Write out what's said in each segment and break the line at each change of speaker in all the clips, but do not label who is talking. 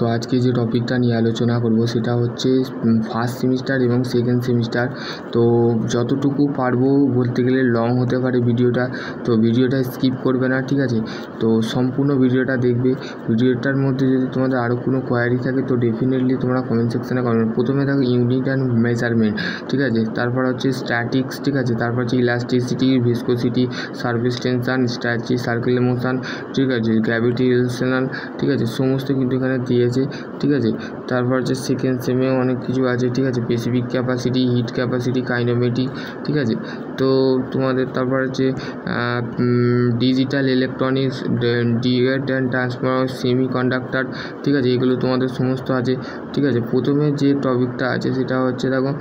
তো আজকে যে টপিকটা নিয়ে আলোচনা করব সেটা হচ্ছে ফার্স্ট সেমিস্টার এবং সেকেন্ড সেমিস্টার। তো যতটুকু পারবো, বলতে গেলে লং হতে পারে ভিডিওটা, তো ভিডিওটা স্কিপ করবে না, ঠিক আছে? তো সম্পূর্ণ ভিডিওটা দেখবে। ভিডিওটার মধ্যে যদি তোমাদের আরও কোনো কোয়ারি থাকে তো ডেফিনেটলি তোমরা কমেন্ট সেকশানে কমেন্ট। প্রথমে দেখো ইউনিট অ্যান্ড মেজারমেন্ট, ঠিক আছে? তারপর হচ্ছে স্ট্যাটিক্স, ঠিক আছে? তারপর হচ্ছে ইলাস্টিসিটি, ভিসকোসিটি, সারফেস টেনশন, স্ট্যাচি, সার্কুলার মোশন, ঠিক আছে? গ্র্যাভিটেশনাল, ঠিক আছে? সমস্ত কিন্তু এখানে দিয়েছে, ঠিক আছে? তারপর হচ্ছে সেকেন্ড সেমেও অনেক কিছু আছে, ঠিক আছে? Specific capacity, heat capacity, kinematic, ঠিক আছে? তো তোমাদের তারপর হচ্ছে digital electronics, digit and transfer, semiconductor, ঠিক আছে? এগুলো তোমাদের সমস্ত আছে, ঠিক আছে? প্রথমে যে টপিকটা আছে সেটা হচ্ছে দেখো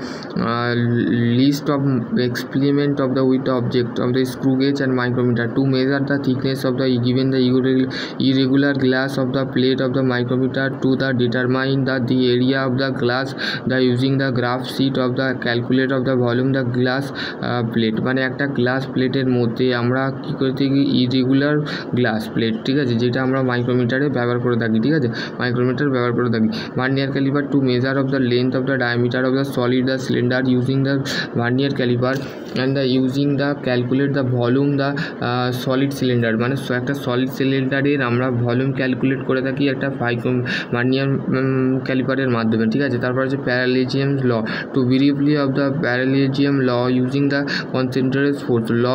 list of experiment of the with object of the screw gauge and micrometer to measure the thickness of the given the irregular glass of the plate of the micrometer to the determine the area of the glass the using the graph sheet of the calculate of the volume the glass plate। মানে একটা glass প্লেটের মধ্যে আমরা কী করে থাকি, irregular glass plate, ঠিক আছে? যেটা আমরা মাইক্রোমিটারে ব্যবহার করে থাকি, ঠিক আছে? মাইক্রোমিটার ব্যবহার করে থাকি। Vernier caliper to measure of the length of the diameter of the solid the cylinder using the vernier caliper and the using the calculate the volume the solid cylinder. মানে একটা সলিড সিলিন্ডারের আমরা volume calculate করে থাকি একটা vernier ক্যালিপারের মাধ্যমে, ঠিক আছে? তারপর হচ্ছে parallelogram law to briefly of the parallelogram law using the concentrated force law,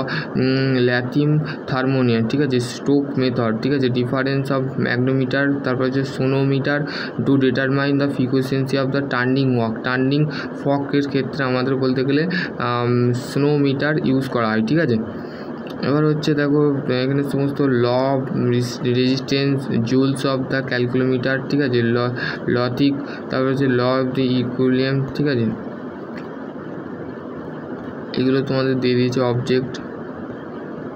ল্যাথিম থার্মোনিয়ার, ঠিক আছে? স্টোক মেথড, ঠিক আছে? ডিফারেন্স অফ ম্যাগনোমিটার, তারপর হচ্ছে সোনোমিটার to determine the frequency of the turning walk. Turning ফকের ক্ষেত্রে আমাদের বলতে গেলে সোনোমিটার ইউজ করা হয়, ঠিক আছে? এবার হচ্ছে দেখো এখানে সমস্ত ল রেজিস্ট্যান্স, জুলস অফ দ্য ক্যালকুলোমিটার, ঠিক আছে? লথিক, তারপর হচ্ছে ল অফ দ্য ইকুইলিব্রিয়াম, ঠিক আছে? এগুলো তোমাদের দিয়ে দিয়েছে অবজেক্ট।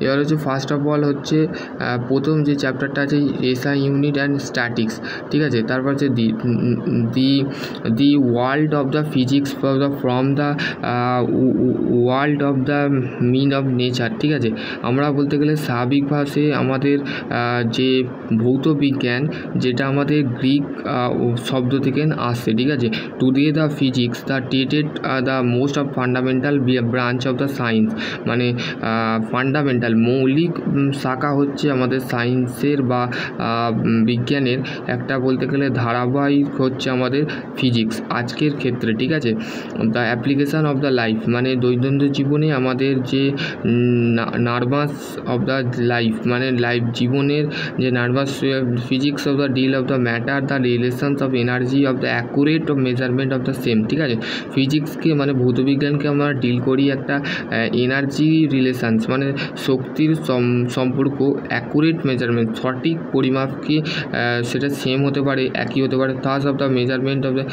এবার হচ্ছে ফার্স্ট অফ অল হচ্ছে প্রথম যে চ্যাপ্টারটা আছে এসআই ইউনিট অ্যান্ড স্ট্যাটিক্স, ঠিক আছে? তারপর হচ্ছে the world of the physics from the world of the mean of nature, ঠিক আছে? আমরা বলতে গেলে স্বাভাবিক ভাষায় আমাদের যে ভৌত বিজ্ঞান, যেটা আমাদের গ্রিক শব্দ থেকে আসছে, ঠিক আছে? Today the physics the treated the most of fundamental branch of the science. মানে ফান্ডামেন্টাল মৌলিক শাখা হচ্ছে আমাদের সায়েন্সের বা বিজ্ঞানের একটা বলতে গেলে ধারাবাহিক হচ্ছে আমাদের ফিজিক্স আজকের ক্ষেত্রে, ঠিক আছে? The application of the life, মানে দৈনন্দিন জীবনে আমাদের যে নার্ভাস অফ দ্য লাইফ, মানে লাইফ জীবনের যে nervous physics of the deal of the matter the relations of energy of the accurate of measurement of the same, ঠিক আছে? ফিজিক্সকে মানে ভৌতবিজ্ঞানকে আমরা ডিল করি একটা এনার্জি রিলেশনস, মানে শক্তির সম্পর্ক, অ্যাকুরেট মেজারমেন্ট, সঠিক পরিমাপকে সেটা সেম হতে পারে, একই হতে পারে। Thus of the measurement of the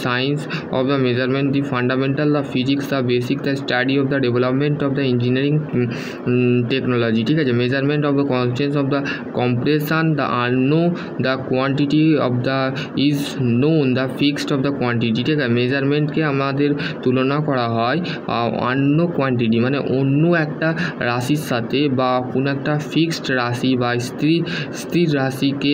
science of the measurement the fundamental the physics the basic the study of the development of the engineering technology, ঠিক আছে? Measurement of the constants of the compression the unknown the quantity of the is known the fixed of the quantity, ঠিক আছে? মেজারমেন্টকে আমাদের তুলনা করা হয় অন্য quantity, মানে অন্য একটা রাশির সাথে বা কোনো একটা ফিক্সড রাশি বা স্থির রাশিকে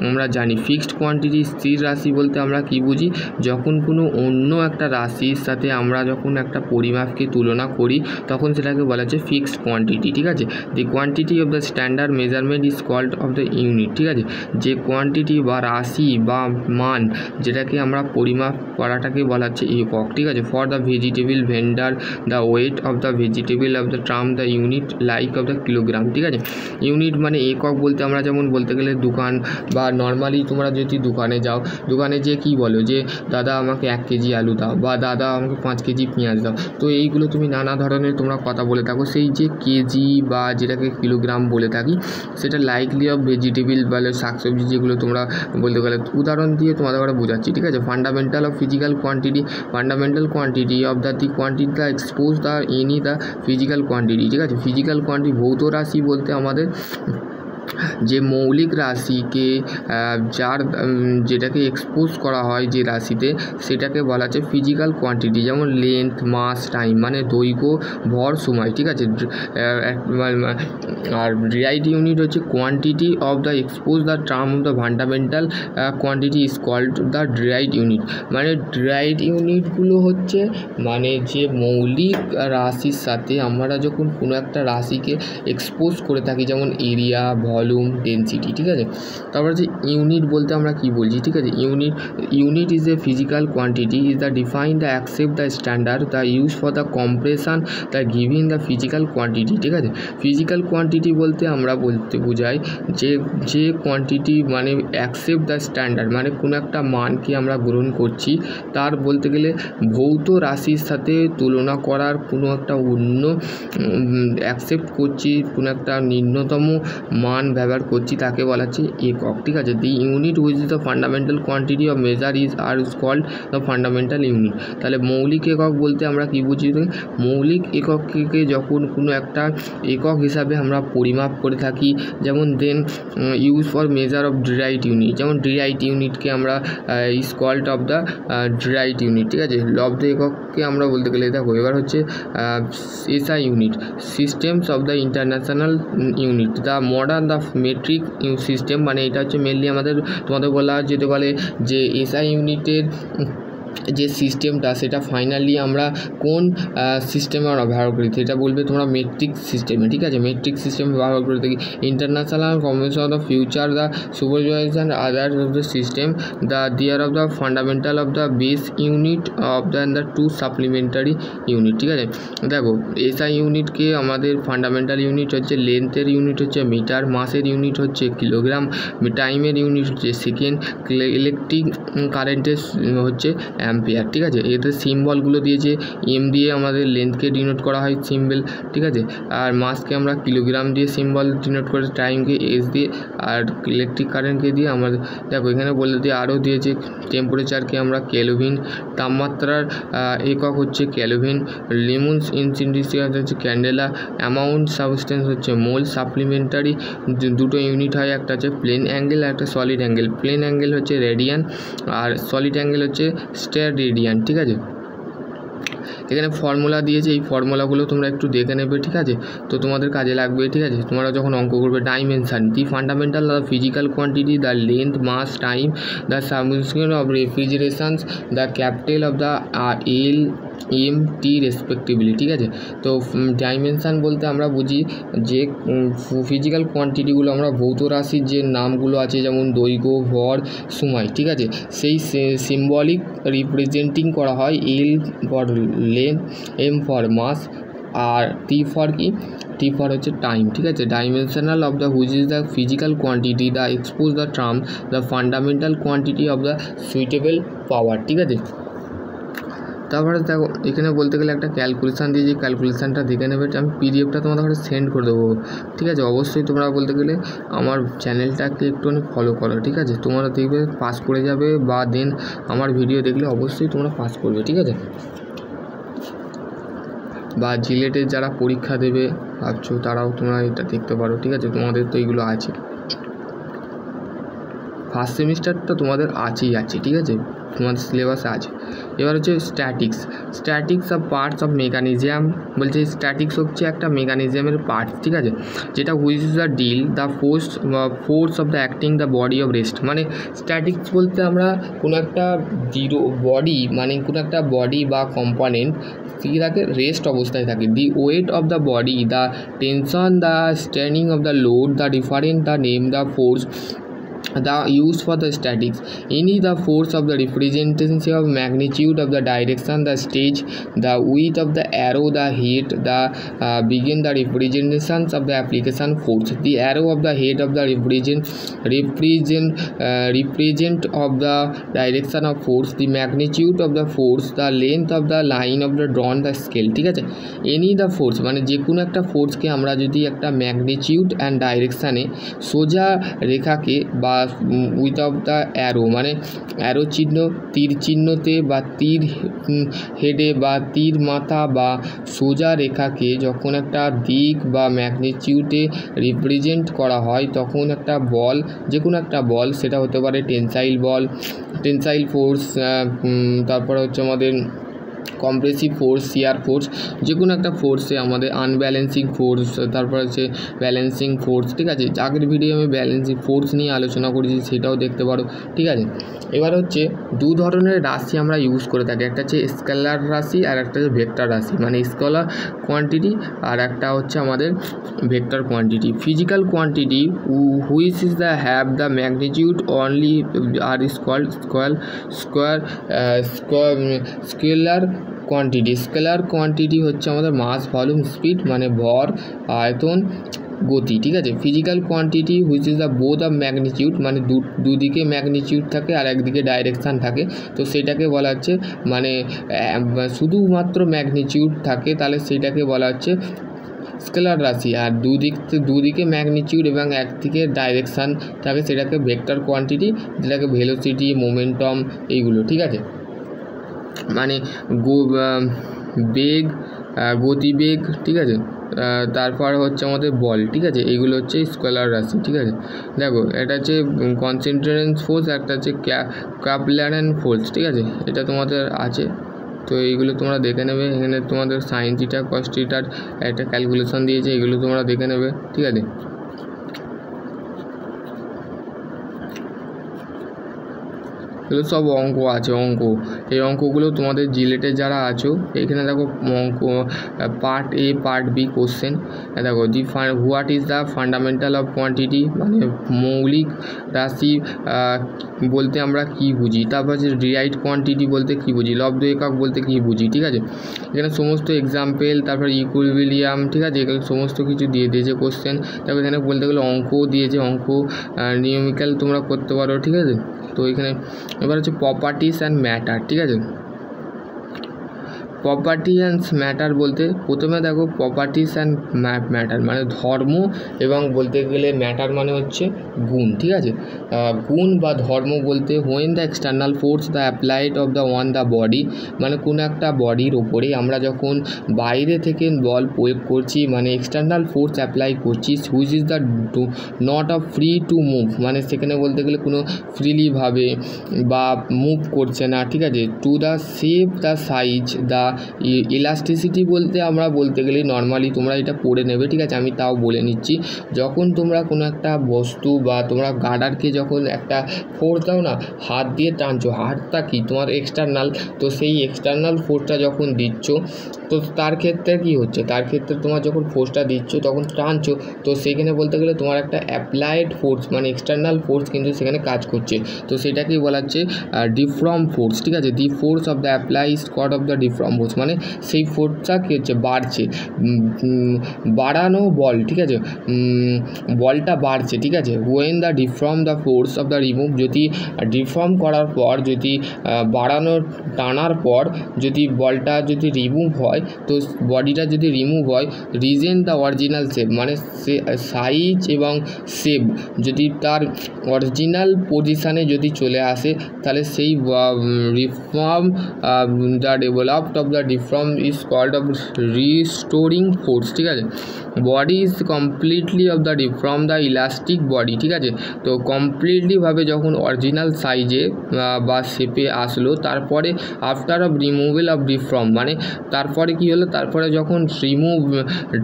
আমরা জানি। ফিক্সড কোয়ান্টিটি, স্থির রাশি বলতে আমরা কি বুঝি, যখন কোনো অন্য একটা রাশির সাথে আমরা যখন একটা পরিমাপকে তুলনা করি তখন সেটাকে বলা হচ্ছে ফিক্সড কোয়ান্টিটি, ঠিক আছে? The quantity of the standard measurement is called of the unit, ঠিক আছে? যে কোয়ান্টিটি বা রাশি বা মান যেটাকে আমরা পরিমাপ করাটাকে বলা হচ্ছে একক, ঠিক আছে? For the vegetable vendor the wait of the vegetable of the tram the unit like of the kilogram, ঠিক আছে? ইউনিট মানে একক বলতে আমরা যেমন বলতে গেলে দোকান বা নর্মালি তোমরা যদি দোকানে যাও, দোকানে যে কী বলো যে দাদা আমাকে 1 কেজি আলু দাও বা দাদা আমাকে 5 কেজি পেঁয়াজ দাও। তো এইগুলো তুমি নানা ধরনের তোমরা কথা বলে থাকো। সেই যে কেজি বা যেটাকে কিলোগ্রাম বলে থাকি সেটা লাইকলি অফ ভেজিটেবল বা শাকসবজি যেগুলো তোমরা বলতে গেলে উদাহরণ দিয়ে তোমাদের ঘরে বোঝাচ্ছি, ঠিক আছে? Fundamental of physical quantity, fundamental quantity of the quantity the expose the any the physical quantity, ঠিক আছে? ফিজিক্যাল কোয়ান্টিটি ভৌত রাশি বলতে আমাদের যে মৌলিক রাশিকে যেটাকে এক্সপোজ করা হয় যে রাশিতে, সেটাকে বলা হচ্ছে ফিজিক্যাল কোয়ান্টিটি, যেমন লেন্থ, মাস, টাইম মানে দৈর্ঘ্য, ভর, সময়, ঠিক আছে। আর ডিরাইভড ইউনিট হচ্ছে quantity of the expose the term of the fundamental quantity is called the derived unit. মানে ডিরাইভড ইউনিটগুলো হচ্ছে মানে যে মৌলিক রাশির সাথে আমরা যখন কোনো একটা রাশিকে এক্সপোজ করে থাকি, যেমন এরিয়া, ভলিউম, ডেনসিটি, ঠিক আছে। তারপর হচ্ছে ইউনিট বলতে আমরা কি বলছি, ঠিক আছে। Unit is a physical quantity, is the define the accept the standard the use for the compression the giving the physical quantity, ঠিক আছে। ফিজিক্যাল কোয়ান্টিটি বলতে আমরা বোঝাই যে কোয়ান্টিটি মানে অ্যাকসেপ্ট দ্য স্ট্যান্ডার্ড, মানে কোনো একটা মানকে আমরা গ্রহণ করছি, তার বলতে গেলে ভৌত রাশির সাথে তুলনা করার কোনো একটা অন্য অ্যাকসেপ্ট করছি, কোনো একটা নিম্নতম মান ব্যবহার করছি, তাকে বলা হচ্ছে একক, ঠিক আছে। The unit which is the fundamental quantity of measure is called the fundamental unit. তাহলে মৌলিক একক বলতে আমরা কি বুঝি, মৌলিক একককে যখন কোনো একটা একক হিসাবে আমরা পরিমাপ করে থাকি, যেমন then use for measure of derived unit, যেমন ডিরাইভড ইউনিটকে আমরা is called of the derived unit, ঠিক আছে। লব্ধ একককে আমরা বলতে গেলে দেখো এবার হচ্ছে SI unit, systems of the international unit, the modern the metric system, মানে এটা হচ্ছে মেনলি তোমাদের বলা যেতে পারে যে এসআই ইউনিটের যে সিস্টেমটা সেটা ফাইনালি আমরা কোন সিস্টেমে আমরা ব্যবহার করি, সেটা বলবে তোমরা মেট্রিক সিস্টেমে, ঠিক আছে। মেট্রিক সিস্টেমে ব্যবহার করে থাকি। International convention of the future the supervision others of the system the there of the fundamental of the base unit of the two supplementary unit, ঠিক আছে। দেখো এসআই ইউনিটকে আমাদের ফান্ডামেন্টাল ইউনিট হচ্ছে লেন্থের ইউনিট হচ্ছে মিটার, মাসের ইউনিট হচ্ছে কিলোগ্রাম, টাইমের ইউনিট হচ্ছে সেকেন্ড, ইলেকট্রিক কারেন্টের হচ্ছে অ্যাম্পিয়ার, ঠিক আছে। এদের সিম্বলগুলো দিয়েছে, এম দিয়ে আমাদের লেন্থকে ডিনোট করা হয় সিম্বল, ঠিক আছে। আর মাসকে আমরা কিলোগ্রাম দিয়ে সিম্বল ডিনোট করে, টাইমকে এস দিয়ে, আর ইলেকট্রিক কারেন্টকে দিয়ে আমাদের দেখো এখানে বলে দিয়ে আরও দিয়েছে টেম্পারেচারকে আমরা কেলভিন, তাপমাত্রার একক হচ্ছে কেলভিন, লিমুন্স ইনসিন্ডিসিয়াস হচ্ছে ক্যান্ডেলা, অ্যামাউন্ট সাবস্টেন্স হচ্ছে মোল, সাপ্লিমেন্টারি দুটো ইউনিট হয়, একটা হচ্ছে প্লেন অ্যাঙ্গেল আর একটা সলিড অ্যাঙ্গেল। প্লেন অ্যাঙ্গেল হচ্ছে রেডিয়ান আর সলিড অ্যাঙ্গেল হচ্ছে স্টেরেডিয়ান, ঠিক আছে। এখানে ফর্মুলা দিয়েছে, এই ফর্মুলাগুলো তোমরা একটু দেখে নেবে, ঠিক আছে। তো তোমাদের কাজে লাগবে, ঠিক আছে। তোমরা যখন অঙ্ক করবে, dimension, the fundamental the physical quantity, the length, mass, time, the substance of refrigerations, the capital of the L M T respectively, ঠিক আছে। তো ডাইমেনশান বলতে আমরা বুঝি যে ফিজিক্যাল কোয়ান্টিটিগুলো আমরা ভৌত রাশির যে নামগুলো আছে, যেমন দৈর্ঘ্য, ভর, সময়, ঠিক আছে, সেই সিম্বলিক রিপ্রেজেন্টিং করা হয়। L for length, M for mass, আর টি ফর কি, টি ফর হচ্ছে টাইম, ঠিক আছে। Dimensional of the which is the physical quantity the expose the term the fundamental quantity of the suitable power, ঠিক আছে। তারপরে দেখো এখানে বলতে গেলে একটা ক্যালকুলেশান দিয়ে, যে ক্যালকুলেশানটা দেখে নেবে, আমি পিডিএফটা তোমাদের কাছে সেন্ড করে দেবো, ঠিক আছে। অবশ্যই তোমরা বলতে গেলে আমার চ্যানেলটাকে একটুখানি ফলো করো, ঠিক আছে। তোমরা দেখবে পাস করে যাবে, বা দেন আমার ভিডিও দেখলে অবশ্যই তোমরা পাস করবে, ঠিক আছে। বা জিলেটের যারা পরীক্ষা দেবে ভাবছো, তারাও তোমরা এটা দেখতে পারো, ঠিক আছে। তোমাদের তো এইগুলো আছে, ফার্স্ট সেমিস্টারটা তোমাদের আছেই আছে, ঠিক আছে, তোমাদের সিলেবাসে আছে। এবার হচ্ছে statics of parts of mechanism, বলছে স্ট্যাটিক্স হচ্ছে একটা মেকানিজমের পার্টস, ঠিক আছে, যেটা which is the deal the force of the acting the body of rest. মানে স্ট্যাটিক্স বলতে আমরা কোনো একটা বডি, মানে কোনো একটা বডি বা কম্পোনেন্ট কী থাকে, রেস্ট অবস্থায় থাকে। The weight of the body, the tension, the straining of the load, the different, the name, the force, the use for the statics, any the force of the representation of magnitude of the direction, the stage, the width of the arrow, the head, the begin the representations of the application force, the arrow of the head of the represent of the direction of force, the magnitude of the force, the length of the line of the drawn the scale, ঠিক আছে। any the force মানে যে কোনো একটা ফোর্সকে আমরা যদি একটা magnitude and ডাইরেকশানে সোজা রেখাকে বা বা উইথআউট দ্য অ্যারো, মানে অ্যারো চিহ্ন, তীর চিহ্নতে বা তীর হেডে বা তীর মাথা বা সোজা রেখাকে যখন একটা দিক বা ম্যাগনিটিউডে রিপ্রেজেন্ট করা হয় তখন একটা বল, যে কোনো একটা বল, সেটা হতে পারে টেনসাইল বল, টেনসাইল ফোর্স, তারপরে হচ্ছে আমাদের কম্প্রেসিভ ফোর্স, শিয়ার ফোর্স, যে কোনো একটা ফোর্সে আমাদের আনব্যালেন্সিং ফোর্স, তারপর হচ্ছে ব্যালেন্সিং ফোর্স। ঠিক আছে, আগের ভিডিও আমি ব্যালেন্সিং ফোর্স নিয়ে আলোচনা করেছি, সেটাও দেখতে পারো। ঠিক আছে, এবার হচ্ছে দু ধরনের রাশি আমরা ইউজ করে থাকি, একটা হচ্ছে স্কেলার রাশি আর একটা হচ্ছে ভেক্টর রাশি, মানে স্কেলার কোয়ান্টিটি আর একটা হচ্ছে আমাদের vector quantity. Physical quantity which is the have the magnitude only আর is called scalar quantity. Scalar quantity হচ্ছে আমাদের মাস, ভলিউম, স্পিড, মানে ভর, আয়তন, গতি। ঠিক আছে, physical quantity which is the both of magnitude, মানে দুদিকে ম্যাগনিটিউড থাকে আর একদিকে ডাইরেকশান থাকে, তো সেটাকে বলা হচ্ছে, মানে শুধুমাত্র ম্যাগনিটিউড থাকে তাহলে সেটাকে বলা হচ্ছে স্কেলার রাশি, আর দুদিকে ম্যাগনিটিউড এবং একদিকে ডাইরেকশান থাকে সেটাকে ভেক্টর কোয়ান্টিটি, যেটাকে ভেলোসিটি, মোমেন্টাম, এইগুলো। ঠিক আছে, মানে বেগ, গতিবেগ, ঠিক আছে, তারপর হচ্ছে আমাদের বল। ঠিক আছে, এইগুলো হচ্ছে স্কেলার রাশি। ঠিক আছে, দেখো এটা হচ্ছে কনসেন্ট্রেশন ফোর্স, একটা হচ্ছে কাপলারেন ফোর্স। ঠিক আছে, এটা তোমাদের আছে, তো এইগুলো তোমরা দেখে নেবে। এখানে তোমাদের সাইন থিটা কস থিটার একটা ক্যালকুলেশন দিয়েছে, এগুলো তোমরা দেখে নেবে। ঠিক আছে, এগুলো সব অঙ্ক আছে, এই অঙ্কগুলো তোমাদের জিলেটে যারা আছো, এখানে দেখো অঙ্ক part A, part B question. দেখো what is the fundamental of quantity, মানে মৌলিক রাশি বলতে আমরা কি বুঝি, তারপর হচ্ছে ডিরাইভড কোয়ান্টিটি বলতে কি বুঝি, লব্ধ একক বলতে কি বুঝি। ঠিক আছে, এখানে সমস্ত এক্সাম্পল, তারপর ইকুইলিব্রিয়াম, ঠিক আছে, এগুলো সমস্ত কিছু দিয়ে দিয়েছে কোশ্চেন। তারপর এখানে বলতে গেলে অঙ্কও দিয়েছে, অঙ্ক নিউমেরিক্যাল তোমরা করতে পারো। ঠিক আছে, তো এখানে এবার হচ্ছে প্রপার্টিস অ্যান্ড ম্যাটার। ঠিক আছে, প্রপার্টি অ্যান্ড ম্যাটার বলতে প্রথমে দেখো প্রপার্টিস অ্যান্ড ম্যাটার মানে ধর্ম, এবং বলতে গেলে ম্যাটার মানে হচ্ছে গুণ। ঠিক আছে, গুণ বা ধর্ম বলতে when the external force the applied of the one the body, মানে কোনো একটা বডির ওপরে আমরা যখন বাইরে থেকে বল প্রয়োগ করছি, মানে এক্সটার্নাল ফোর্স অ্যাপ্লাই করছি, which is the not of free to move, মানে সেখানে বলতে গেলে কোনো ফ্রিলিভাবে বা মুভ করছে না। ঠিক আছে, to the shape, the size, the elasticity বলতে আমরা বলতে গেলে নর্মালি তোমরা এটা পড়ে নেবে। ঠিক আছে, আমি তাও বলে নিচ্ছি, যখন তোমরা কোনো একটা বস্তু বা তোমরা গার্ডারকে যখন একটা ফোর্স দাও না, হাত দিয়ে টানছো, হাতটা কি তোমার এক্সটার্নাল, তো সেই এক্সটার্নাল ফোর্সটা যখন দিচ্ছ, তো তার ক্ষেত্রে কি হচ্ছে, তার ক্ষেত্রে তোমার যখন ফোর্সটা দিচ্ছ তখন টানছো, তো সেখানে বলতে গেলে তোমার একটা অ্যাপ্লাইড ফোর্স মানে এক্সটার্নাল ফোর্স কিন্তু সেখানে কাজ করছে, তো সেটাকেই বলা হচ্ছে ডিফ্রম ফোর্স। ঠিক আছে, the force of the apply স্কট অফ দ্য ডিফ্রম ফোর্স, মানে সেই ফোর্সটা কী হচ্ছে, বাড়ছে, বাড়ানো বল। ঠিক আছে, বলটা বাড়ছে। ঠিক আছে, when the deform the force of the remove, যদি ডিফর্ম করার পর, যদি বাড়ানো টানার পর যদি বলটা যদি রিমুভ হয়, তো বডিটা যদি রিমুভ হয়, রিজেন দ্য অরিজিনাল শেপ, মানে সাইজ এবং শেপ যদি তার অরিজিনাল পজিশানে যদি চলে আসে, তাহলে সেই reform the developed of the deform is called of restoring force. ঠিক আছে, body is completely of the deform the elastic body. ঠিক আছে, তো কমপ্লিটলিভাবে যখন অরিজিনাল সাইজে বা শেপে আসলো, তারপরে আফটার অফ রিমুভেল অফ ডিফর্ম, মানে তারপরে কি হলো, তারপরে যখন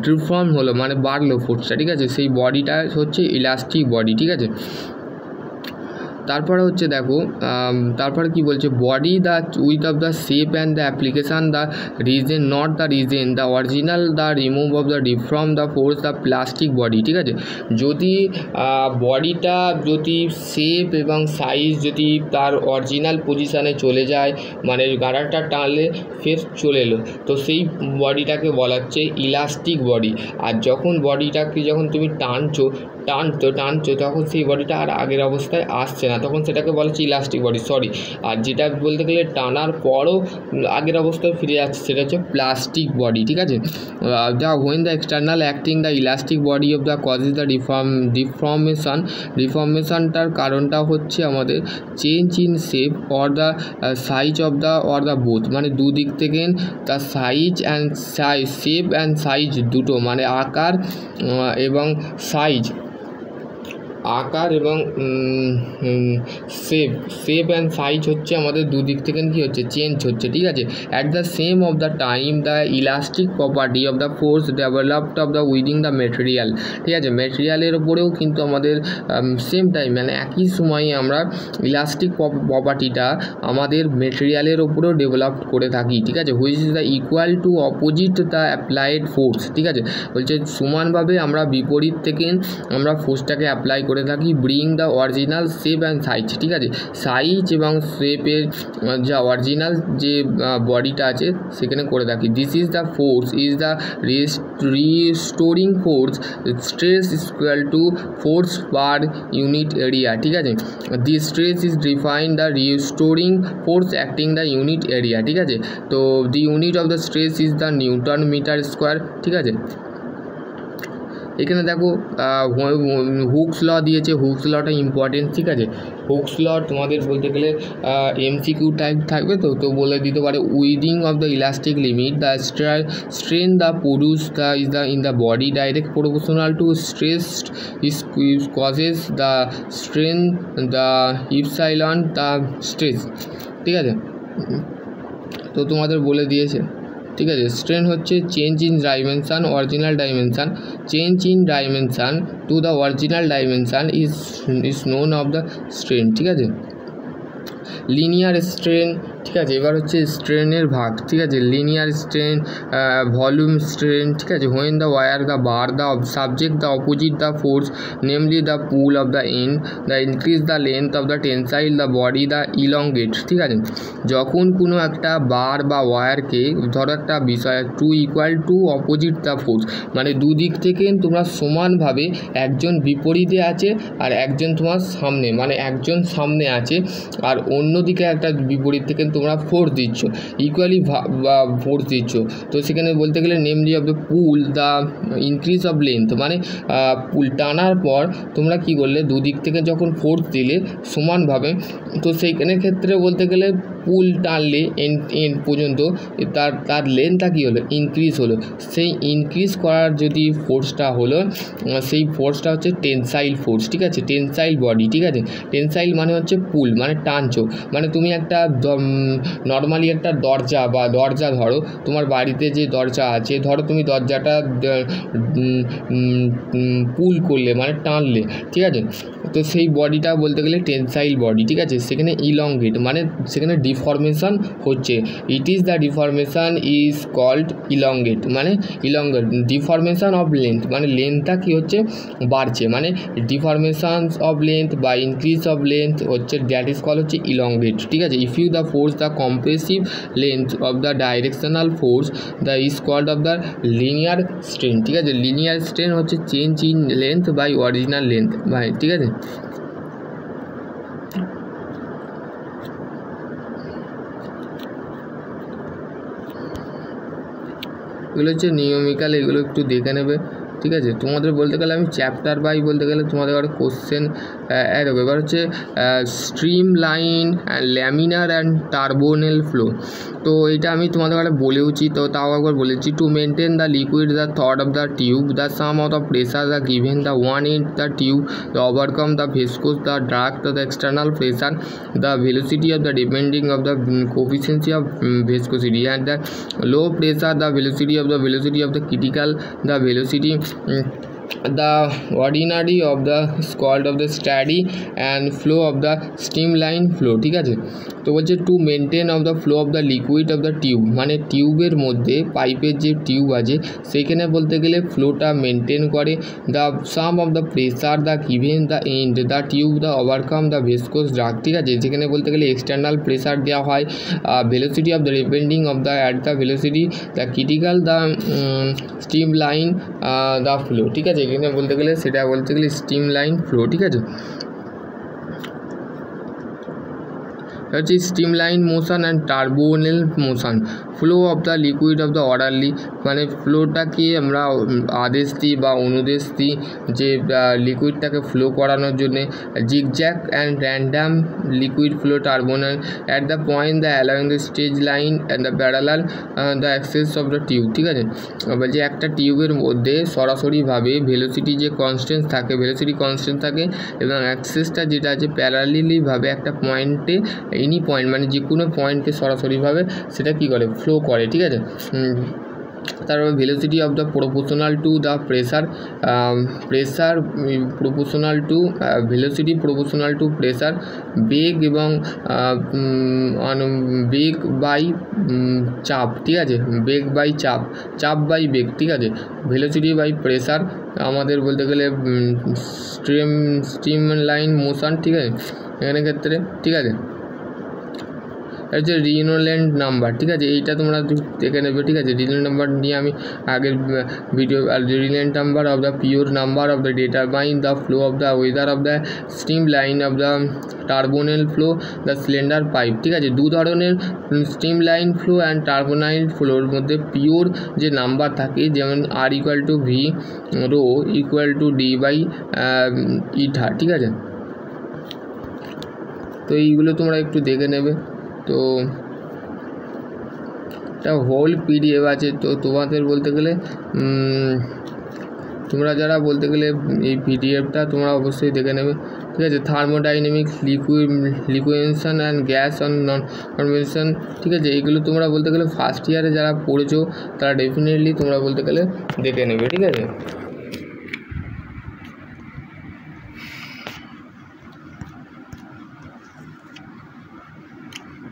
ডিফর্ম হলো মানে বাড়লো ফোর্সটা। ঠিক আছে, সেই বডিটা হচ্ছে ইলাস্টিক বডি। ঠিক আছে, তারপরে হচ্ছে দেখো, তারপরে কি বলছে, body the with of the shape and the application the reason, not the reason the original the remove of the deform the force the plastic body. ঠিক আছে, যদি বডিটা যদি শেপ এবং সাইজ যদি তার অরিজিনাল পজিশানে চলে যায়, মানে গাড়ারটা টানলে ফের চলে এলো, তো সেই বডিটাকে বলা হচ্ছে ইলাস্টিক বডি। আর যখন বডিটাকে যখন তুমি টানছো, টানছো তখন সেই বডিটা আর আগের অবস্থায় আসছে না, তখন সেটাকে বলা হচ্ছে ইলাস্টিক বডি, সরি। আর যেটা বলতে গেলে টানার পরও আগের অবস্থায় ফিরে যাচ্ছে সেটা হচ্ছে প্লাস্টিক বডি, ঠিক আছে। when the external acting the elastic body of the causes the ডিফর্মেশনটার কারণটা হচ্ছে আমাদের change in shape or the size of the or the both, মানে দুদিক থেকে the size and shape and size দুটো, মানে আকার এবং শেপ অ্যান্ড সাইজ হচ্ছে আমাদের দুদিক থেকে কী হচ্ছে চেঞ্জ হচ্ছে, ঠিক আছে। At the same of the time the elastic property of the force developed of the উইদিং the material, ঠিক আছে। মেটেরিয়ালের ওপরেও কিন্তু আমাদের সেম টাইম মানে একই সময়ে আমরা ইলাস্টিক প্রপার্টিটা আমাদের মেটেরিয়ালের ওপরেও ডেভেলপ করে থাকি, ঠিক আছে। Which is the equal to opposite the applied force, ঠিক আছে। বলছে সমানভাবে আমরা বিপরীত থেকে আমরা ফোর্সটাকে অ্যাপ্লাই করে থাকি, bring the original shape and size, ঠিক আছে। সাইজ এবং শেপের যা অরিজিনাল যে বডিটা আছে সেখানে করে থাকি। This is the force is the restoring force, stress equal to force per unit area, ঠিক আছে। This stress is define the restoring force acting the unit area, ঠিক আছে। তো the unit of the stress is the Newton metre square, ঠিক আছে। এখানে দেখো hooks ল দিয়েছে, হুকস লটা ইম্পর্টেন্ট, ঠিক আছে। হুকস ল তোমাদের বলতে গেলে এমসিকিউ টাইপ থাকবে, তো বলে দিতে পারে উইদিং of the elastic limit the strain the produce the is the in the body direct proportional to stress is causes the strain the epsilon the stress, ঠিক আছে। তো তোমাদের বলে দিয়েছে, ঠিক আছে। স্ট্রেন হচ্ছে change in dimension original dimension, change in dimension to the original dimension is known of the strain, ঠিক আছে। লিনিয়ার স্ট্রেন, ঠিক আছে। এবার হচ্ছে স্ট্রেনের ভাগ, ঠিক আছে। লিনিয়ার স্ট্রেন, ভলিউম স্ট্রেন, ঠিক আছে। When the war the bar the subject the opposite the force namely the pull of the end the increase the length of the tensile the body the elongate, ঠিক আছে। যখন কোনো একটা বার বা ওয়্যারকে ধরো একটা বিষয় to equal to opposite the force, মানে দুদিক থেকে তোমরা সমানভাবে একজন বিপরীতে আছে আর একজন তোমার সামনে, মানে একজন সামনে আছে আর অন্যদিকে একটা বিপরীত থেকে তোমরা ফোর্স দিচ্ছ, ইকুয়ালি ফোর্স দিচ্ছ। তো সেখানে বলতে গেলে namely of the pull the increase of length, মানে পুল টানার পর তোমরা কি করলে দুদিক থেকে যখন ফোর্স দিলে সমানভাবে, তো সেইখানের ক্ষেত্রে বলতে গেলে পুল টানলে এন্ড পর্যন্ত তার লেন্থটা কী হলো ইনক্রিজ হলো। সেই ইনক্রিজ করার যদি ফোর্সটা হলো সেই ফোর্সটা হচ্ছে টেনসাইল ফোর্স, ঠিক আছে। টেনসাইল বডি, ঠিক আছে। টেনসাইল মানে হচ্ছে পুল, মানে টানছো, মানে তুমি একটা নর্মালি একটা দরজা ধরো, তোমার বাড়িতে যে দরজা আছে, ধরো তুমি দরজাটা পুল করলে মানে টানলে, ঠিক আছে। তো সেই বডিটা বলতে গেলে টেনসাইল বডি, ঠিক আছে। সেখানে ইলংগেট মানে সেখানে ডিফর্মেশন হচ্ছে, it is the deformation is called elongate, মানে ইলংগেট ডিফর্মেশন অফ লেন্থ, মানে লেন্থটা কী হচ্ছে বাড়ছে, মানে ডিফর্মেশন অফ লেন্থ বা ইনক্রিজ অফ লেন্থ হচ্ছে দ্যাট ইজ কল হচ্ছে ইলংগেট, ঠিক আছে। If you the force the compressive length of the directional force the is called of the linear strain, ঠিক আছে। লিনিয়ার স্ট্রেন হচ্ছে change in length by original length by, ঠিক আছে। এগুলো হচ্ছে নিয়মিকাল, এগুলো একটু দেখে নেবে, ঠিক আছে। তোমাদের বলতে গেলে আমি চ্যাপ্টার বাই বলতে গেলে তোমাদের আরও কোশ্চেন অ্যাড হবে। এবার হচ্ছে stream line laminar and turbulent flow. তো এটা আমি তোমাদের কাছে বলেওছি, তো তাও একবার বলেছি। To maintain the liquid the থড of the tube the sum of the pressure the given the one in the tube the overcome the viscous the drag the external pressure the velocity of the depending of the coefficient of viscosity and the low pressure the velocity of the critical the velocity the ordinary of the called of the steady and flow of the streamline flow, ঠিক আছে। তো বলছে to maintain of the flow of the liquid of the tube, মানে টিউবের মধ্যে পাইপের যে tube আছে সেইখানে বলতে গেলে ফ্লোটা মেনটেন করে। The sum of the pressure the given the end the tube the overcome the viscous drag, ঠিক আছে। যেখানে বলতে গেলে এক্সটার্নাল প্রেসার দেওয়া হয়, velocity of the depending of the at the velocity the critical the stream line the flow, ঠিক আছে। আছে। এখানে বলতে গেলে সেটা বলতে গেলে স্টিম লাইন ফ্লো, ঠিক আছে। হচ্ছে stream line motion and turbulent motion, flow of the liquid of the orderly, মানে ফ্লোটাকে আমরা আদেশ দিই বা অনুদেশ দিই যে লিকুইডটাকে ফ্লো করানোর জন্যে। Zigzag and random liquid flow turbulent at the point the allowing the stage line and the parallel the axis of the tube, ঠিক আছে। বলছে একটা টিউবের মধ্যে সরাসরিভাবে ভেলোসিটি যে কনস্ট্যান্ট থাকে, ভেলোসিটি কনস্ট্যান্ট থাকে এবং অ্যাক্সেসটা যেটা আছে প্যারালালিভাবে একটা পয়েন্টে, এনি পয়েন্ট মানে যে কোনো পয়েন্টে সরাসরিভাবে সেটা কী করে ফ্লো করে, ঠিক আছে। তারপর velocity of the proportional to the pressure, pressure proportional to velocity proportional to pressure, বেগ এবং বেগ বাই চাপ, ঠিক আছে। বেগ বাই চাপ, চাপ বাই বেগ, ঠিক আছে। ভেলোসিটি বাই প্রেসার আমাদের বলতে গেলে স্টিম লাইন মোশন, ঠিক আছে এখানে ক্ষেত্রে, ঠিক আছে। হচ্ছে রিনোল্যান্ড নাম্বার, ঠিক আছে। এইটা তোমরা দেখে নেবে, ঠিক আছে। রিনোল্যান্ড নাম্বার নিয়ে আমি আগের video, Reynolds number of the pure number of the determine the flow of the whether of the stream line of the turbulent flow the cylinder pipe, ঠিক আছে। দু ধরনের stream line flow and turbulent ফ্লোর মধ্যে pure যে number থাকে, যেমন আর equal to V rho equal to D by eta, ঠিক আছে। তো এইগুলো তোমরা একটু দেখে নেবে। তো এটা হোল পিডিএফ আছে, তো তোমাদের বলতে গেলে তোমরা যারা বলতে গেলে এই পিডিএফটা তোমরা অবশ্যই দেখে নেবে, ঠিক আছে। Thermodynamics, liquation and gas on non convection, ঠিক আছে। এইগুলো তোমরা বলতে গেলে ফার্স্ট ইয়ারে যারা পড়েছো তারা ডেফিনেটলি তোমরা বলতে গেলে দেখে নেবে, ঠিক আছে।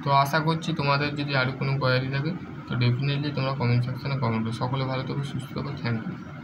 তো আশা করছি তোমাদের যদি আরও কোনো কোয়ারি থাকে তো ডেফিনেটলি তোমরা কমেন্ট সেকশনে কমেন্ট করো। সকলে ভালো থাকো, সুস্থ থাকো, থ্যাংক ইউ।